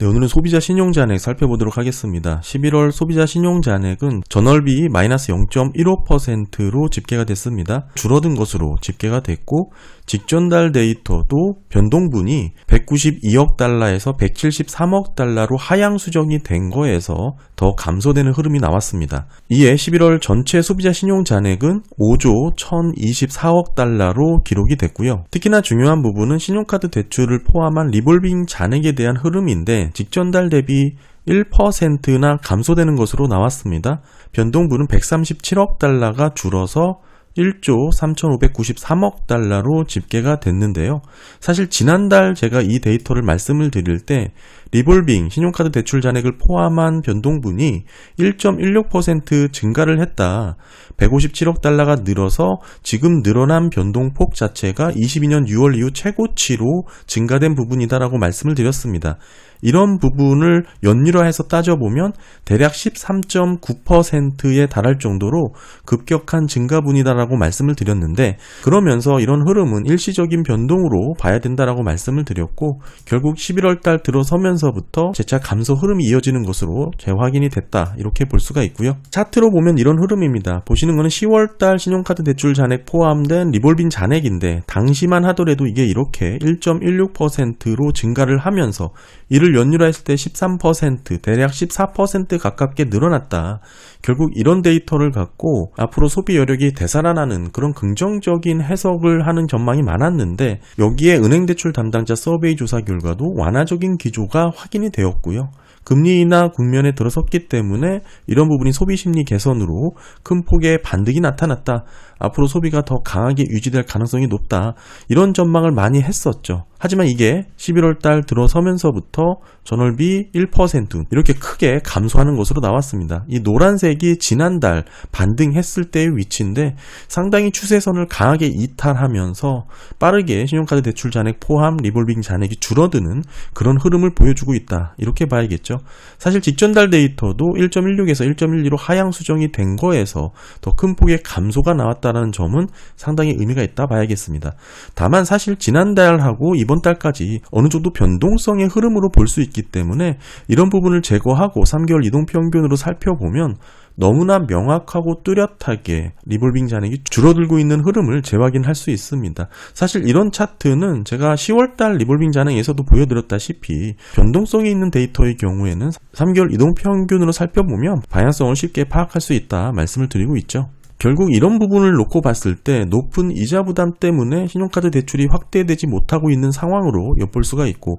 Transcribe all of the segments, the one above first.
네, 오늘은 소비자 신용잔액 살펴보도록 하겠습니다. 11월 소비자 신용잔액은 전월비 마이너스 0.15%로 집계가 됐습니다. 줄어든 것으로 집계가 됐고 직전 달 데이터도 변동분이 192억 달러에서 173억 달러로 하향 수정이 된 거에서 더 감소되는 흐름이 나왔습니다. 이에 11월 전체 소비자 신용잔액은 5조 1024억 달러로 기록이 됐고요. 특히나 중요한 부분은 신용카드 대출을 포함한 리볼빙 잔액에 대한 흐름인데 직전 달 대비 1%나 감소되는 것으로 나왔습니다. 변동분은 137억 달러가 줄어서 1조 3,593억 달러로 집계가 됐는데요. 사실 지난달 제가 이 데이터를 말씀을 드릴 때 리볼빙 신용카드 대출 잔액을 포함한 변동분이 1.16% 증가를 했다. 157억 달러가 늘어서 지금 늘어난 변동폭 자체가 22년 6월 이후 최고치로 증가된 부분이다라고 말씀을 드렸습니다. 이런 부분을 연율화해서 따져보면 대략 13.9%에 달할 정도로 급격한 증가분이다라고 말씀을 드렸는데 그러면서 이런 흐름은 일시적인 변동으로 봐야 된다라고 말씀을 드렸고 결국 11월 달 들어서면서부터 재차 감소 흐름이 이어지는 것으로 재확인이 됐다 이렇게 볼 수가 있고요. 차트로 보면 이런 흐름입니다. 보시는 거는 10월 달 신용카드 대출 잔액 포함된 리볼빙 잔액인데 당시만 하더라도 이게 이렇게 1.16%로 증가를 하면서 이를 연율화했을 때 13% 대략 14% 가깝게 늘어났다. 결국 이런 데이터를 갖고 앞으로 소비 여력이 되살아나는 그런 긍정적인 해석을 하는 전망이 많았는데 여기에 은행대출 담당자 서베이 조사 결과도 완화적인 기조가 확인이 되었고요. 금리 인하 국면에 들어섰기 때문에 이런 부분이 소비심리 개선으로 큰 폭의 반등이 나타났다. 앞으로 소비가 더 강하게 유지될 가능성이 높다. 이런 전망을 많이 했었죠. 하지만 이게 11월 달 들어서면서부터 전월비 1% 이렇게 크게 감소하는 것으로 나왔습니다. 이 노란색이 지난달 반등했을 때의 위치인데 상당히 추세선을 강하게 이탈하면서 빠르게 신용카드 대출 잔액 포함 리볼빙 잔액이 줄어드는 그런 흐름을 보여주고 있다. 이렇게 봐야겠죠. 사실 직전 달 데이터도 1.16에서 1.12로 하향 수정이 된 거에서 더 큰 폭의 감소가 나왔다는 점은 상당히 의미가 있다 봐야겠습니다. 다만 사실 지난달하고 이번 달까지 어느 정도 변동성의 흐름으로 볼 수 있기 때문에 이런 부분을 제거하고 3개월 이동평균으로 살펴보면 너무나 명확하고 뚜렷하게 리볼빙 잔액이 줄어들고 있는 흐름을 재확인할 수 있습니다. 사실 이런 차트는 제가 10월달 리볼빙 잔액에서도 보여드렸다시피 변동성이 있는 데이터의 경우에는 3개월 이동평균으로 살펴보면 방향성을 쉽게 파악할 수 있다 말씀을 드리고 있죠. 결국 이런 부분을 놓고 봤을 때 높은 이자 부담 때문에 신용카드 대출이 확대되지 못하고 있는 상황으로 엿볼 수가 있고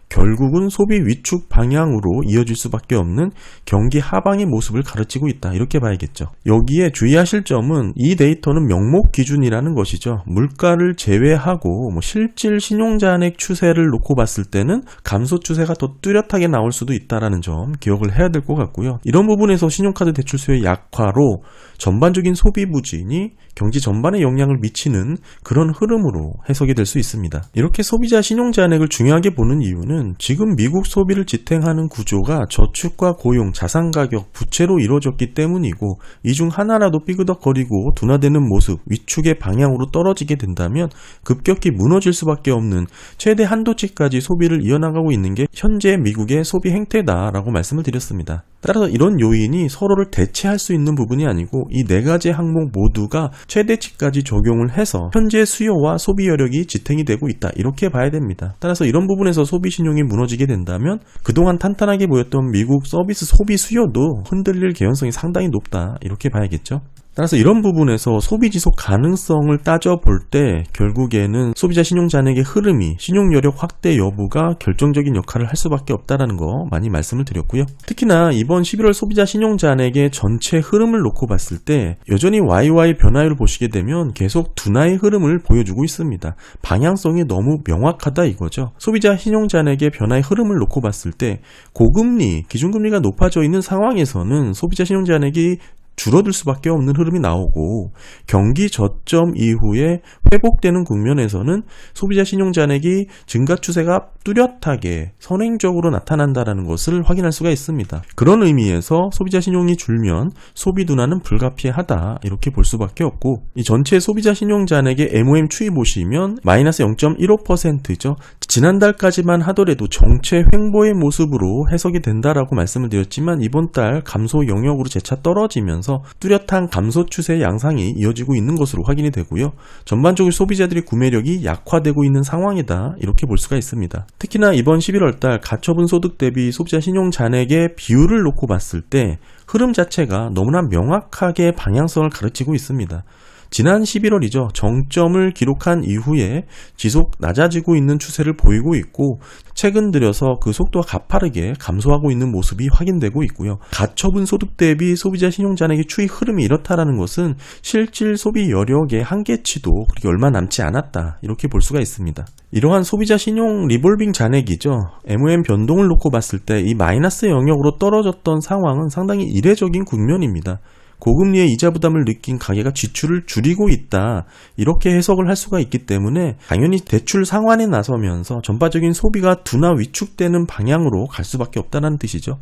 결국은 소비 위축 방향으로 이어질 수밖에 없는 경기 하방의 모습을 가르치고 있다. 이렇게 봐야겠죠. 여기에 주의하실 점은 이 데이터는 명목 기준이라는 것이죠. 물가를 제외하고 실질 신용잔액 추세를 놓고 봤을 때는 감소 추세가 더 뚜렷하게 나올 수도 있다는 점 기억을 해야 될 것 같고요. 이런 부분에서 신용카드 대출 수요의 약화로 전반적인 소비 부진이 경기 전반에 영향을 미치는 그런 흐름으로 해석이 될 수 있습니다. 이렇게 소비자 신용잔액을 중요하게 보는 이유는 지금 미국 소비를 지탱하는 구조가 저축과 고용, 자산 가격, 부채로 이루어졌기 때문이고 이 중 하나라도 삐그덕거리고 둔화되는 모습, 위축의 방향으로 떨어지게 된다면 급격히 무너질 수밖에 없는 최대 한도치까지 소비를 이어나가고 있는 게 현재 미국의 소비 행태다라고 말씀을 드렸습니다. 따라서 이런 요인이 서로를 대체할 수 있는 부분이 아니고 이 네 가지 항목 모두가 최대치까지 적용을 해서 현재 수요와 소비 여력이 지탱이 되고 있다. 이렇게 봐야 됩니다. 따라서 이런 부분에서 소비 신용이 무너지게 된다면 그동안 탄탄하게 보였던 미국 서비스 소비 수요도 흔들릴 개연성이 상당히 높다. 이렇게 봐야겠죠. 따라서 이런 부분에서 소비 지속 가능성을 따져볼 때 결국에는 소비자 신용잔액의 흐름이 신용 여력 확대 여부가 결정적인 역할을 할 수밖에 없다는 거 많이 말씀을 드렸고요. 특히나 이번 11월 소비자 신용잔액의 전체 흐름을 놓고 봤을 때 여전히 YY 변화율을 보시게 되면 계속 둔화의 흐름을 보여주고 있습니다. 방향성이 너무 명확하다 이거죠. 소비자 신용잔액의 변화의 흐름을 놓고 봤을 때 고금리, 기준금리가 높아져 있는 상황에서는 소비자 신용잔액이 줄어들 수밖에 없는 흐름이 나오고, 경기 저점 이후에 회복되는 국면에서는 소비자 신용 잔액이 증가 추세가 뚜렷하게 선행적으로 나타난다는 것을 확인할 수가 있습니다. 그런 의미에서 소비자 신용이 줄면 소비 둔화는 불가피하다, 이렇게 볼 수밖에 없고, 이 전체 소비자 신용 잔액의 MOM 추이 보시면 마이너스 0.15%죠. 지난달까지만 하더라도 정체 횡보의 모습으로 해석이 된다라고 말씀을 드렸지만, 이번 달 감소 영역으로 재차 떨어지면서 뚜렷한 감소 추세의 양상이 이어지고 있는 것으로 확인이 되고요. 전반적으로 소비자들의 구매력이 약화되고 있는 상황이다, 이렇게 볼 수가 있습니다. 특히나 이번 11월달 가처분 소득 대비 소비자 신용 잔액의 비율을 놓고 봤을 때 흐름 자체가 너무나 명확하게 방향성을 가르치고 있습니다. 지난 11월이죠. 정점을 기록한 이후에 지속 낮아지고 있는 추세를 보이고 있고, 최근 들여서 그 속도가 가파르게 감소하고 있는 모습이 확인되고 있고요. 가처분 소득 대비 소비자 신용 잔액의 추이 흐름이 이렇다라는 것은 실질 소비 여력의 한계치도 그렇게 얼마 남지 않았다, 이렇게 볼 수가 있습니다. 이러한 소비자 신용 리볼빙 잔액이죠. MOM 변동을 놓고 봤을 때 이 마이너스 영역으로 떨어졌던 상황은 상당히 이례적인 국면입니다. 고금리의 이자 부담을 느낀 가계가 지출을 줄이고 있다, 이렇게 해석을 할 수가 있기 때문에 당연히 대출 상환에 나서면서 전반적인 소비가 둔화 위축되는 방향으로 갈 수밖에 없다는 뜻이죠.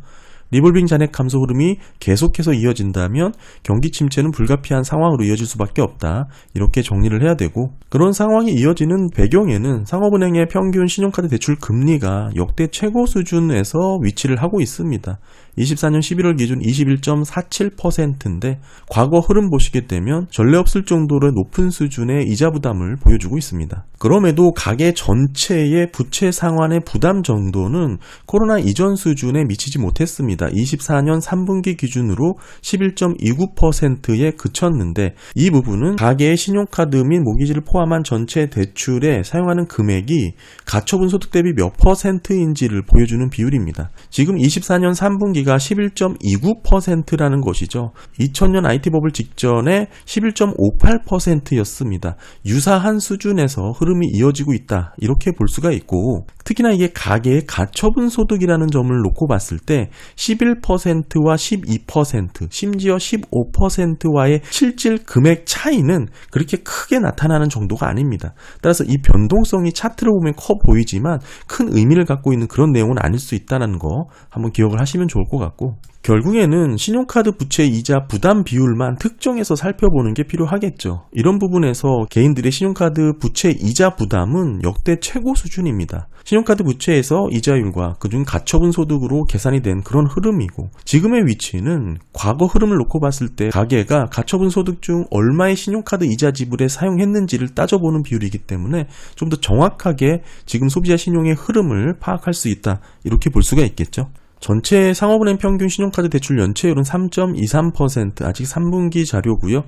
리볼빙 잔액 감소 흐름이 계속해서 이어진다면 경기 침체는 불가피한 상황으로 이어질 수밖에 없다, 이렇게 정리를 해야 되고, 그런 상황이 이어지는 배경에는 상업은행의 평균 신용카드 대출 금리가 역대 최고 수준에서 위치를 하고 있습니다. 24년 11월 기준 21.47%인데 과거 흐름 보시게 되면 전례 없을 정도로 높은 수준의 이자 부담을 보여주고 있습니다. 그럼에도 가계 전체의 부채 상환의 부담 정도는 코로나 이전 수준에 미치지 못했습니다. 24년 3분기 기준으로 11.29%에 그쳤는데, 이 부분은 가계의 신용카드 및 모기지를 포함한 전체 대출에 사용하는 금액이 가처분 소득 대비 몇 %인지를 보여주는 비율입니다. 지금 24년 3분기가 11.29%라는 것이죠. 2000년 IT 버블 직전에 11.58%였습니다. 유사한 수준에서 흐름이 이어지고 있다, 이렇게 볼 수가 있고, 특히나 이게 가계의 가처분 소득이라는 점을 놓고 봤을 때 11%와 12%, 심지어 15%와의 실질 금액 차이는 그렇게 크게 나타나는 정도가 아닙니다. 따라서 이 변동성이 차트를 보면 커 보이지만 큰 의미를 갖고 있는 그런 내용은 아닐 수 있다는 거 한번 기억을 하시면 좋을 것 같고, 결국에는 신용카드 부채 이자 부담 비율만 특정해서 살펴보는 게 필요하겠죠. 이런 부분에서 개인들의 신용카드 부채 이자 부담은 역대 최고 수준입니다. 신용카드 부채에서 이자율과 그중 가처분 소득으로 계산이 된 그런 흐름이고, 지금의 위치는 과거 흐름을 놓고 봤을 때 가계가 가처분 소득 중 얼마의 신용카드 이자 지불에 사용했는지를 따져보는 비율이기 때문에 좀 더 정확하게 지금 소비자 신용의 흐름을 파악할 수 있다, 이렇게 볼 수가 있겠죠. 전체 상업은행 평균 신용카드 대출 연체율은 3.23%, 아직 3분기 자료고요.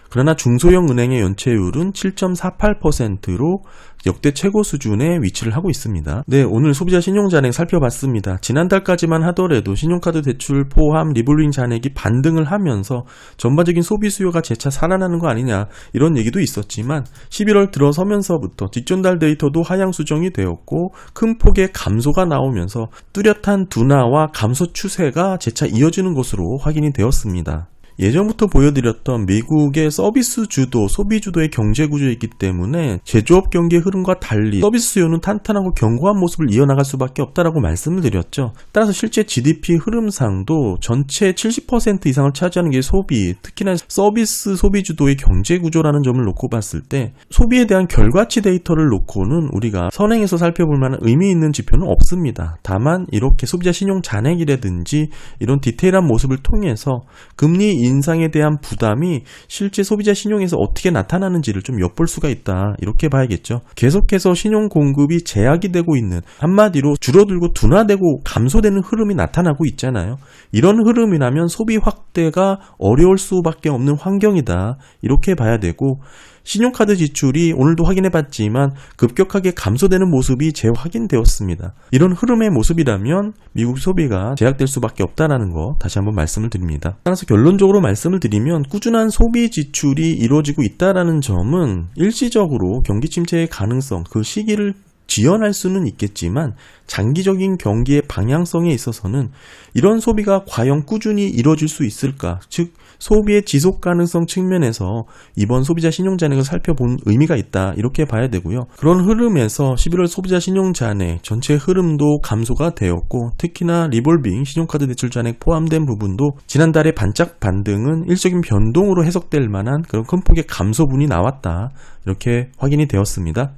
그러나 중소형 은행의 연체율은 7.48%로 역대 최고 수준에 위치를 하고 있습니다. 네, 오늘 소비자 신용 잔액 살펴봤습니다. 지난달까지만 하더라도 신용카드 대출 포함 리볼빙 잔액이 반등을 하면서 전반적인 소비 수요가 재차 살아나는 거 아니냐, 이런 얘기도 있었지만 11월 들어서면서부터 직전달 데이터도 하향 수정이 되었고 큰 폭의 감소가 나오면서 뚜렷한 둔화와 감소 추세가 재차 이어지는 것으로 확인이 되었습니다. 예전부터 보여드렸던 미국의 서비스 주도, 소비 주도의 경제 구조이기 때문에 제조업 경기의 흐름과 달리 서비스 수요는 탄탄하고 견고한 모습을 이어나갈 수밖에 없다라고 말씀을 드렸죠. 따라서 실제 GDP 흐름상도 전체 70% 이상을 차지하는 게 소비, 특히나 서비스 소비 주도의 경제 구조라는 점을 놓고 봤을 때 소비에 대한 결과치 데이터를 놓고는 우리가 선행해서 살펴볼 만한 의미 있는 지표는 없습니다. 다만 이렇게 소비자 신용 잔액이라든지 이런 디테일한 모습을 통해서 금리 인상에 대한 부담이 실제 소비자 신용에서 어떻게 나타나는지를 좀 엿볼 수가 있다, 이렇게 봐야겠죠. 계속해서 신용 공급이 제약이 되고 있는, 한마디로 줄어들고 둔화되고 감소되는 흐름이 나타나고 있잖아요. 이런 흐름이라면 소비 확대가 어려울 수밖에 없는 환경이다, 이렇게 봐야 되고, 신용카드 지출이 오늘도 확인해봤지만 급격하게 감소되는 모습이 재확인되었습니다. 이런 흐름의 모습이라면 미국 소비가 제약될 수밖에 없다는 거 다시 한번 말씀을 드립니다. 따라서 결론적으로 말씀을 드리면 꾸준한 소비 지출이 이루어지고 있다는 점은 일시적으로 경기 침체의 가능성, 그 시기를 지연할 수는 있겠지만 장기적인 경기의 방향성에 있어서는 이런 소비가 과연 꾸준히 이루어질 수 있을까? 즉 소비의 지속 가능성 측면에서 이번 소비자 신용잔액을 살펴본 의미가 있다, 이렇게 봐야 되고요. 그런 흐름에서 11월 소비자 신용잔액 전체 흐름도 감소가 되었고, 특히나 리볼빙 신용카드 대출 잔액 포함된 부분도 지난달에 반짝 반등은 일적인 변동으로 해석될 만한 그런 큰 폭의 감소분이 나왔다, 이렇게 확인이 되었습니다.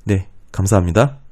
네, 감사합니다.